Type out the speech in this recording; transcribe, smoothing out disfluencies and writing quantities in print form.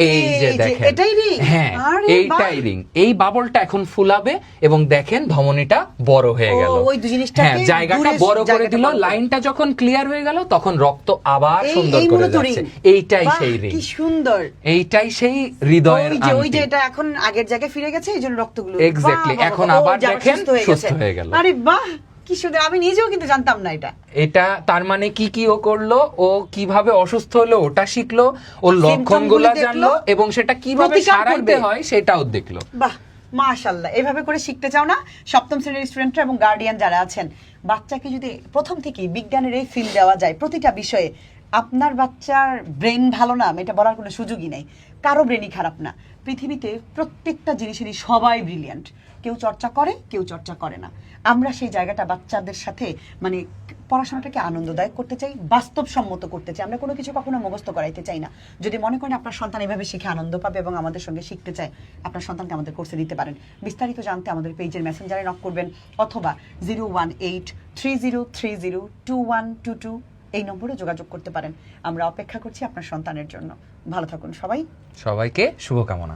এই যে দেখেন, এটাই রিং। হ্যাঁ এইটাই রিং। এই বাবলটা এখন ফুলাবে এবং দেখেন ধমনীটা বড় হয়ে গেল। ওই জিনিসটাকে হ্যাঁ, জায়গাটা বড় করে দিল। লাইনটা যখন ক্লিয়ার হয়ে গেল তখন রক্ত আবার সুন্দর করে যাচ্ছে। এইটাই সেই রিং, কি সুন্দর। এইটাই সেই হৃদয়ের আংটি। ওই যে এটা এখন আগের জায়গায় ফিরে গেছে, এইজন্য রক্তগুলো এক্স্যাক্টলি এখন আবার দেখেন সুস্থ হয়ে গেল। আরে বাহ, কি সুন্দর। আমি নিজেও কিন্তু জানতাম না এটা। এটা তার মানে কি ও করলো, ও কিভাবে অসুস্থ হলো ওটা শিখলো, ওর লক্ষণগুলো জানলো এবং সেটা কিভাবে সারাইতে হয় সেটাও দেখলো। বাহ, মাশাআল্লাহ। এভাবে করে শিখতে চাও না সপ্তম শ্রেণীর স্টুডেন্টরা এবং গার্ডিয়ান যারা আছেন? বাচ্চাকে যদি প্রথম থেকেই বিজ্ঞানের এই ফিল দেওয়া যায় প্রতিটা বিষয়ে, আপনার বাচ্চার ব্রেন ভালো না এটা বলার কোনো সুযোগই নেই। কারো ব্রেনই খারাপ না। পৃথিবীতে প্রত্যেকটা জিনিসেরই সবাই ব্রিলিয়ান্ট। কেউ চর্চা করে, কেউ চর্চা করে না। আমরা সেই জায়গাটা বাচ্চাদের সাথে মানে পড়াশোনাটাকে আনন্দদায়ক করতে চাই, বাস্তবসম্মত করতে চাই। আমরা কোনো কিছু কখনো মুখস্থ করাইতে চাই না। যদি মনে করেন আপনার সন্তান এভাবে শিখে আনন্দ পাবে এবং আমাদের সঙ্গে শিখতে চায়, আপনার সন্তানকে আমাদের কোর্সে দিতে পারেন। বিস্তারিত জানতে আমাদের পেজের মেসেঞ্জারে নক করবেন অথবা 01830302122 এই নম্বরে যোগাযোগ করতে পারেন। আমরা অপেক্ষা করছি আপনার সন্তানের জন্য। ভালো থাকুন সবাই। সবাইকে শুভকামনা।